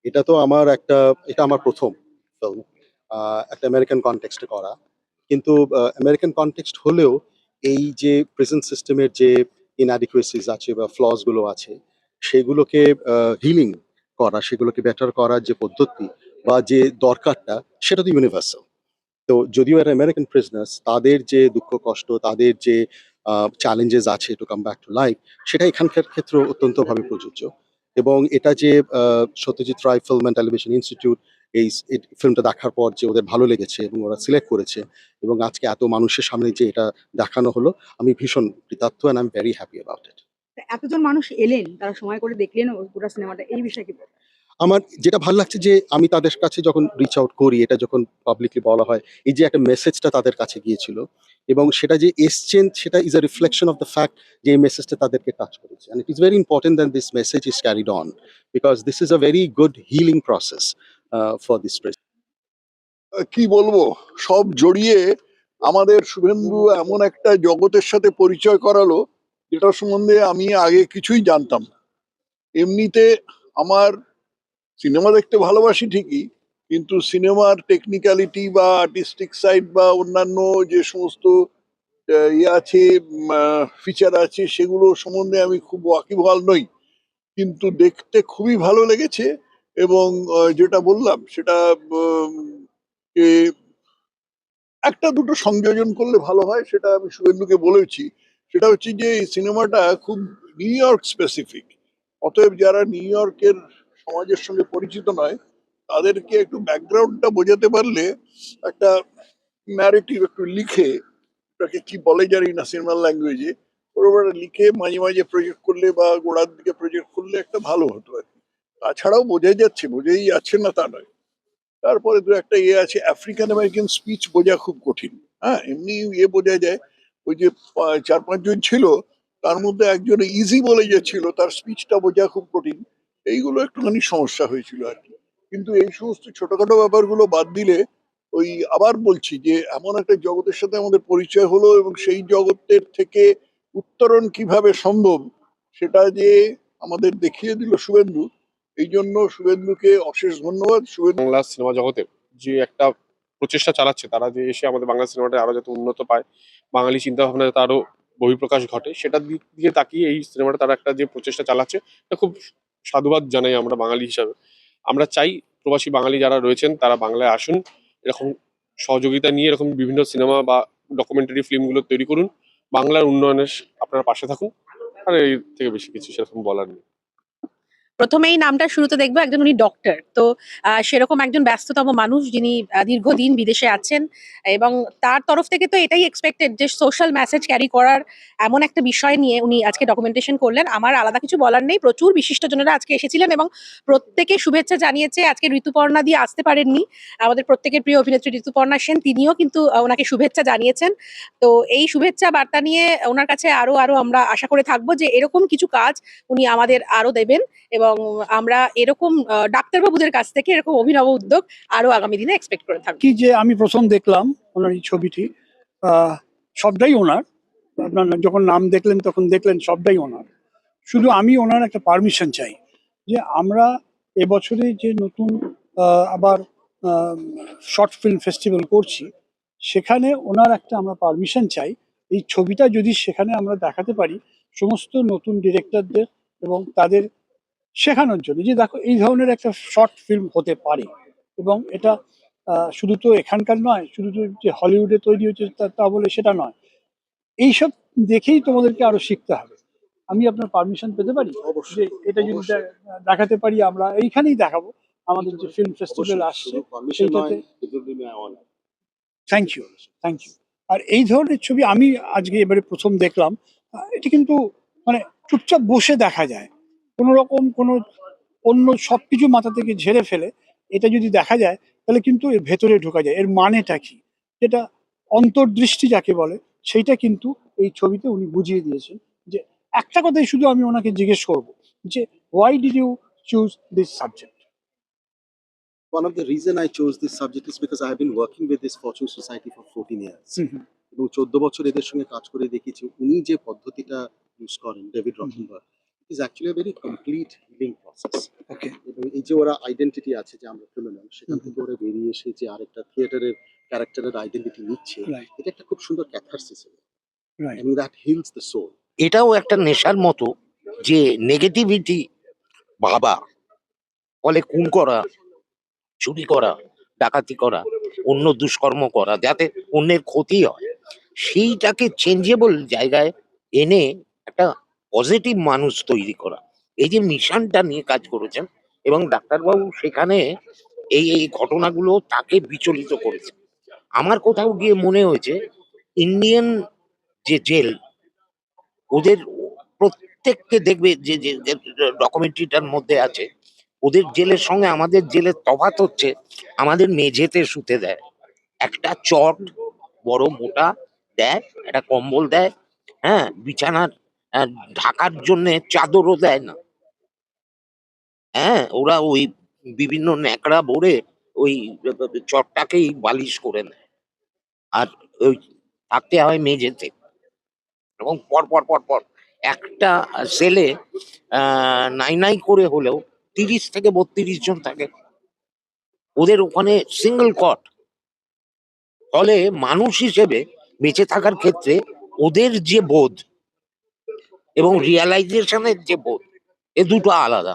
এটা তো এটা আমার ১ম ফিল্ম। একটা আমেরিকান কনটেক্সট এ করা। কিন্তু আমেরিকান কনটেক্সট হলেও এই যে প্রিজন সিস্টেমের যে inadequacies আছে বা ফ্লস গুলো আছে, সেগুলোকে হিলিং করা, সেগুলোকে বেটার করার যে পদ্ধতি বা যে দরকারটা, সেটা তো ইউনিভার্সাল। তো যদিও এরা আমেরিকান প্রিজনার্স, তাদের যে দুঃখ কষ্ট, তাদের যে চ্যালেঞ্জেস আছে to come back to life, সেটা এখানকার ক্ষেত্রেও অত্যন্তভাবে প্রযোজ্য। এবং এটা যে Satyajit Ray film and television institute এই ফিল্মটা দেখার পর যে ওদের ভালো লেগেছে এবং ওরা সিলেক্ট করেছে এবং আজকে এত মানুষের সামনে যে এটা দেখানো হলো, আমি ভীষণ কৃতার্থ and I am very happy about it. এতজন মানুষ এলেন, তারা সময় করে দেখলেন পুরো সিনেমাটা, এই বিষয়ে কি বলবেন? আমার যেটা ভালো লাগছে যে আমি তাদের কাছে যখন রিচ আউট করি, এটা যখন পাবলিকলি বলা হয়, এই যে একটা মেসেজটা তাদের কাছে গিয়েছিল এবং সেটা যে এসছেন, সেটা is a reflection of the fact যে এই মেসেজটা তাদেরকে টাচ করেছে। And it is very important that this message is carried on, because this is a very good healing process for this. কি বলবো, সব জড়িয়ে আমাদের শুভেন্দু এমন একটা জগতের সাথে পরিচয় করালো যেটা সম্বন্ধে আমি আগে কিছুই জানতাম না। এমনিতে আমার সিনেমা দেখতে ভালোবাসি ঠিকই, কিন্তু সিনেমার টেকনিক্যালিটি বা আর্টিস্টিক সাইড বা অন্যান্য যে সমস্ত ইয়ে আছে, ফিচার আছে, সেগুলো সম্বন্ধে আমি খুব ওয়াকিবহাল নই। কিন্তু দেখতে খুবই ভালো লেগেছে। এবং যেটা বললাম সেটা উম, এ, একটা দুটো সংযোজন করলে ভালো হয়, সেটা আমি শুভেন্দুকে বলেছি। সেটা হচ্ছে যে এই সিনেমাটা খুব নিউ ইয়র্ক স্পেসিফিক। অতএব যারা নিউ ইয়র্কের সমাজের সঙ্গে পরিচিত নয়, তাদেরকে একটু ব্যাকগ্রাউন্ডটা বোঝাতে পারলে, একটা ন্যারেটিভ একটু লিখে, ওটাকে কি বলে জানি না সিনেমার ল্যাঙ্গুয়েজে, ওরা লিখে মাঝে মাঝে প্রজেক্ট করলে বা গোড়ার দিকে প্রজেক্ট করলে একটা ভালো হতো আর কি। তাছাড়াও বোঝাই যাচ্ছে না তা নয়। তারপরে দু একটা ইয়ে আছে, আফ্রিকান আমেরিকান স্পিচ বোঝা খুব কঠিন। হ্যাঁ, এমনি ইয়ে বোঝা যায়। ওই যে চার পাঁচজন ছিল, তার মধ্যে একজন ইজি বলে যে ছিল, তার স্পিচটা বোঝা খুব কঠিন। এইগুলো একটুখানি সমস্যা হয়েছিল আর কি। কিন্তু এই সমস্ত ছোটখাটো ব্যাপারগুলো বাদ দিলে, ওই আবার বলছি যে এমন একটা জগতের সাথে আমাদের পরিচয় হলো এবং সেই জগতের থেকে উত্তরণ কিভাবে সম্ভব, সেটা যে আমাদের দেখিয়ে দিল শুভেন্দু। এই জন্য শুভেন্দুকে অশেষ ধন্যবাদ। বাংলা সিনেমা জগতে যে একটা প্রচেষ্টা চালাচ্ছে, তারা যে এসে আমাদের বাংলা সিনেমাটা আরো যাতে উন্নত পায়, বাঙালি চিন্তা ভাবনা যাতে আরো বহিঃপ্রকাশ ঘটে, সেটার দিক দিয়ে তাকিয়ে এই সিনেমাটা তারা একটা যে প্রচেষ্টা চালাচ্ছে, এটা খুব সাধুবাদ জানাই আমরা বাঙালি হিসাবে। আমরা চাই প্রবাসী বাঙালি যারা রয়েছেন তারা বাংলায় আসুন, এরকম সহযোগিতা নিয়ে এরকম বিভিন্ন সিনেমা বা ডকুমেন্টারি ফিল্মগুলো তৈরি করুন, বাংলার উন্নয়নের আপনারা পাশে থাকুন। আর এর থেকে বেশি কিছু সেরকম বলার নেই। প্রথমেই নামটা শুরুতে দেখবো, একজন উনি ডক্টর। তো সেরকম একজন ব্যস্ততম মানুষ যিনি দীর্ঘদিন বিদেশে আছেন, এবং তার তরফ থেকে তো এটাই এক্সপেক্টেড যে সোশ্যাল মেসেজ ক্যারি করার এমন একটা বিষয় নিয়ে উনি আজকে ডকুমেন্টেশন করলেন। আমার আলাদা কিছু বলার নেই, প্রচুর বিশিষ্টজনেরা আজকে এসেছিলেন এবং প্রত্যেকে শুভেচ্ছা জানিয়েছে। আজকে ঋতুপর্ণা দিয়ে আসতে পারেননি আমাদের প্রত্যেকের প্রিয় অভিনেত্রী ঋতুপর্ণা সেন, তিনিও কিন্তু ওনাকে শুভেচ্ছা জানিয়েছেন। তো এই শুভেচ্ছা বার্তা নিয়ে ওনার কাছে আরো আরো আমরা আশা করে থাকবো যে এরকম কিছু কাজ উনি আমাদের আরো দেবেন, এবং আমরা এরকম ডাক্তারবাবুদের কাছ থেকে এরকম অভিনব উদ্যোগ আরো আগামী দিনে এক্সপেক্ট করে থাকবো। কি যে আমি প্রথম দেখলাম ওনার এই ছবিটি, সবটাই ওনার। আপনার যখন নাম দেখলেন তখন দেখলেন সবটাই ওনার। শুধু আমি ওনার একটা পারমিশন চাই যে আমরা এবছরে যে নতুন আবার শর্ট ফিল্ম ফেস্টিভ্যাল করছি, সেখানে ওনার একটা আমরা পারমিশন চাই। এই ছবিটা যদি সেখানে আমরা দেখাতে পারি সমস্ত নতুন ডিরেক্টরদের, এবং তাদের শেখানোর জন্য যে দেখো এই ধরনের একটা শর্ট ফিল্ম হতে পারে। এবং এটা শুধু তো এখানকার নয়, শুধু তো যে হলিউডে তৈরি হচ্ছে তা বলে সেটা নয়। এইসব দেখেই তোমাদেরকে আরো শিখতে হবে। আমি আপনার পারমিশন পেতে পারি যে এটা যদি দেখাতে পারি, আমরা এইখানেই দেখাবো আমাদের যে ফিল্ম ফেস্টিভ্যাল আসছে সেইটাতে। Thank you, thank you. আর এই ধরনের ছবি আমি আজকে এবারে প্রথম দেখলাম। এটা কিন্তু মানে চুপচাপ বসে দেখা যায়, কোনো রকম কোনো অন্য সবকিছু মাথা থেকে ঝেড়ে ফেলে এটা যদি দেখা যায়, তাহলে কিন্তু এর ভেতরে ঢোকা যায়। এর মানেটা কি, যেটা অন্তর্দৃষ্টি যাকে বলে, সেইটা কিন্তু এই ছবিতে উনি বুঝিয়ে দিয়েছেন। যে একটা কথাই শুধু আমি ওনাকে জিজ্ঞেস করব যে why did you choose this subject? One of the reason I chose this subject is because I have been working with this Fortune Society for 14 years. এবং 14 বছর এদের সঙ্গে কাজ করে দেখেছি উনি যে পদ্ধতিটা ইউজ করেন, David Rockenberg, is actually very complete healing process. Okay. এবং এই যে ওরা আইডেন্টিটি আছে যে আমরা ক্রিমিনাল, সেখান থেকে ওরা বেরিয়ে এসে যে আরেকটা থিয়েটারের ক্যারেক্টারের আইডেন্টিটি নিচ্ছে, রাইট, এটা একটা খুব সুন্দর ক্যাথারসিস রাইট। এবং দ্যাট হিলস দ্য সোল। এটাও একটা নেশার মতো যে নেগেটিভিটি ভাবা, ফলে খুন করা, চুরি করা, ডাকাতি করা, অন্য দুষ্কর্ম করা, যাতে অন্যের ক্ষতি হয়, সেইটাকে চেঞ্জেবল জায়গায় এনে একটা পজিটিভ মানুষ তৈরি করা, এই যে মিশনটা নিয়ে কাজ করেছেন। এবং ডাক্তারবাবু সেখানে এই এই ঘটনাগুলো তাকে বিচলিত করেছে। আমার কোথাও গিয়ে মনে হয়েছে ইন্ডিয়ান যে জেল, ওদের প্রত্যেককে দেখবে যে ডকুমেন্টারিটার মধ্যে আছে, ওদের জেলের সঙ্গে আমাদের জেলের তফাৎ হচ্ছে, আমাদের মেঝেতে শুতে দেয়, একটা চট বড় মোটা দেয়, একটা কম্বল দেয়, হ্যাঁ, বিছানার ঢাকার জন্য চাদরও দেয় না। হ্যাঁ, ওরা ওই বিভিন্ন ন্যাকড়া ভরে ওই চটটাকেই বালিশ করে নেয়, আর ওই থাকতে হয় মেঝেতে। এবং পর পর পর পর একটা সেলে নাই নাই করে হলেও 30 থেকে 32 জন থাকে, ওদের ওখানে সিঙ্গেল কট। ফলে মানুষ হিসেবে বেঁচে থাকার ক্ষেত্রে ওদের যে বোধ এবং রিয়ালাইজেশনের যে বোধ, এ দুটো আলাদা।